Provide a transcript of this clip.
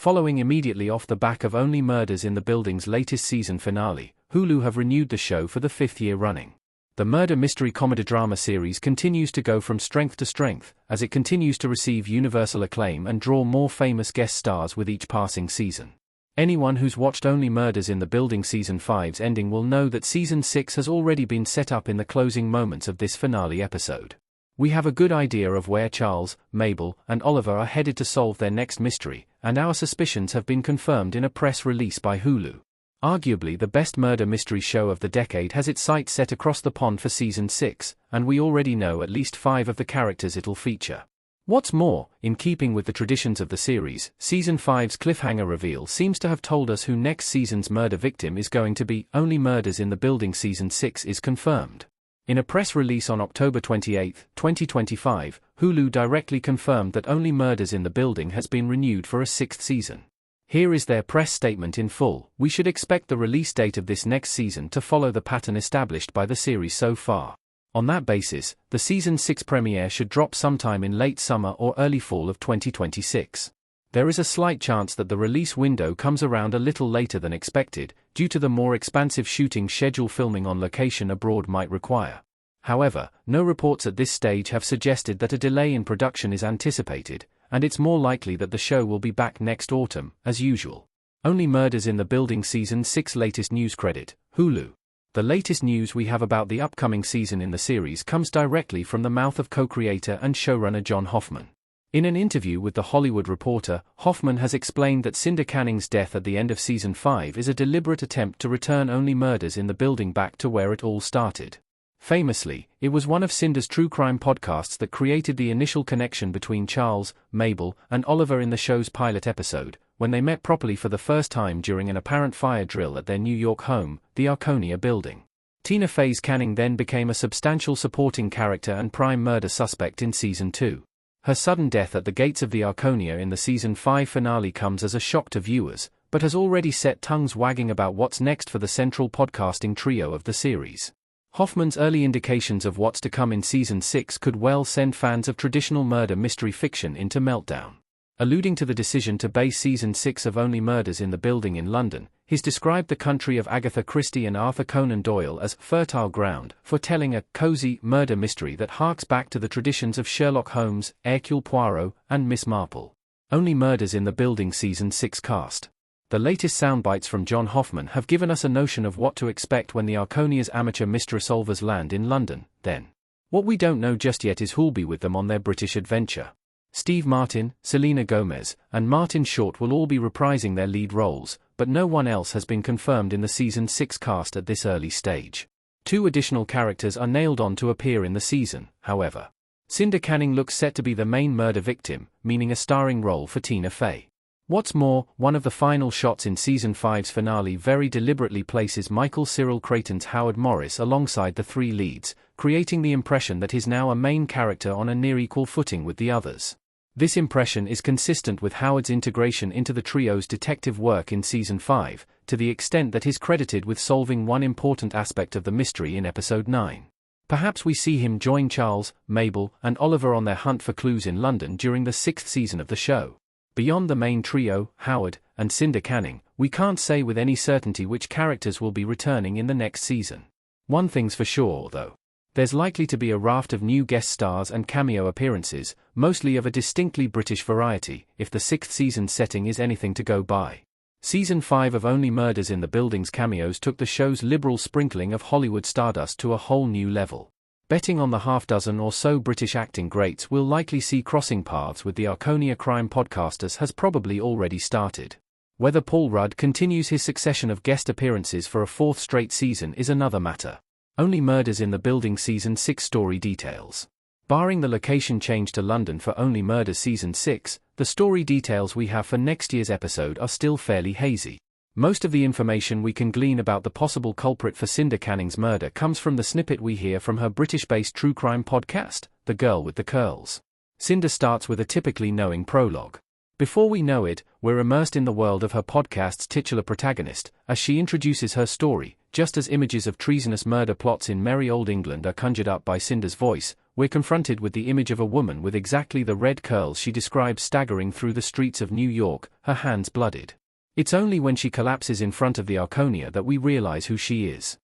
Following immediately off the back of Only Murders in the Building's latest season finale, Hulu have renewed the show for the 5th year running. The murder mystery comedy drama series continues to go from strength to strength, as it continues to receive universal acclaim and draw more famous guest stars with each passing season. Anyone who's watched Only Murders in the Building Season 5's ending will know that Season 6 has already been set up in the closing moments of this finale episode. We have a good idea of where Charles, Mabel, and Oliver are headed to solve their next mystery, and our suspicions have been confirmed in a press release by Hulu. Arguably the best murder mystery show of the decade has its sights set across the pond for Season 6, and we already know at least 5 of the characters it'll feature. What's more, in keeping with the traditions of the series, Season 5's cliffhanger reveal seems to have told us who next season's murder victim is going to be. Only Murders in the Building Season 6 is confirmed. In a press release on October 28, 2025, Hulu directly confirmed that Only Murders in the Building has been renewed for a 6th season. Here is their press statement in full. We should expect the release date of this next season to follow the pattern established by the series so far. On that basis, the Season 6 premiere should drop sometime in late summer or early fall of 2026. There is a slight chance that the release window comes around a little later than expected, due to the more expansive shooting schedule filming on location abroad might require. However, no reports at this stage have suggested that a delay in production is anticipated, and it's more likely that the show will be back next autumn, as usual. Only Murders in the Building Season 6 latest news credit, Hulu. The latest news we have about the upcoming season in the series comes directly from the mouth of co-creator and showrunner John Hoffman. In an interview with The Hollywood Reporter, Hoffman has explained that Cinder Canning's death at the end of Season 5 is a deliberate attempt to return Only Murders in the Building back to where it all started. Famously, it was one of Cinder's true crime podcasts that created the initial connection between Charles, Mabel, and Oliver in the show's pilot episode, when they met properly for the first time during an apparent fire drill at their New York home, the Arconia building. Tina Fey's Canning then became a substantial supporting character and prime murder suspect in Season 2. Her sudden death at the gates of the Arconia in the Season 5 finale comes as a shock to viewers, but has already set tongues wagging about what's next for the central podcasting trio of the series. Hoffman's early indications of what's to come in Season 6 could well send fans of traditional murder mystery fiction into meltdown. Alluding to the decision to base Season 6 of Only Murders in the Building in London, he's described the country of Agatha Christie and Arthur Conan Doyle as fertile ground for telling a cozy murder mystery that harks back to the traditions of Sherlock Holmes, Hercule Poirot, and Miss Marple. Only Murders in the Building Season 6 cast. The latest soundbites from John Hoffman have given us a notion of what to expect when the Arconia's amateur mystery solvers land in London, then. What we don't know just yet is who'll be with them on their British adventure. Steve Martin, Selena Gomez, and Martin Short will all be reprising their lead roles, but no one else has been confirmed in the Season 6 cast at this early stage. 2 additional characters are nailed on to appear in the season, however. Cinder Canning looks set to be the main murder victim, meaning a starring role for Tina Fey. What's more, one of the final shots in Season 5's finale very deliberately places Michael Cyril Creighton's Howard Morris alongside the 3 leads, creating the impression that he's now a main character on a near equal footing with the others. This impression is consistent with Howard's integration into the trio's detective work in Season 5, to the extent that he's credited with solving one important aspect of the mystery in Episode 9. Perhaps we see him join Charles, Mabel, and Oliver on their hunt for clues in London during the 6th season of the show. Beyond the main trio, Howard, and Cinder Canning, we can't say with any certainty which characters will be returning in the next season. One thing's for sure, though. There's likely to be a raft of new guest stars and cameo appearances, mostly of a distinctly British variety, if the 6th season setting is anything to go by. Season 5 of Only Murders in the Building's cameos took the show's liberal sprinkling of Hollywood stardust to a whole new level. Betting on the half-dozen or so British acting greats we'll likely see crossing paths with the Arconia crime podcasters has probably already started. Whether Paul Rudd continues his succession of guest appearances for a 4th straight season is another matter. Only Murders in the Building Season 6 story details. Barring the location change to London for Only Murders Season 6, the story details we have for next year's episode are still fairly hazy. Most of the information we can glean about the possible culprit for Cinder Canning's murder comes from the snippet we hear from her British-based true crime podcast, The Girl with the Curls. Cinder starts with a typically knowing prologue. Before we know it, we're immersed in the world of her podcast's titular protagonist, as she introduces her story, just as images of treasonous murder plots in merry old England are conjured up by Cinder's voice. we're confronted with the image of a woman with exactly the red curls she describes staggering through the streets of New York, her hands bloodied. It's only when she collapses in front of the Arconia that we realize who she is.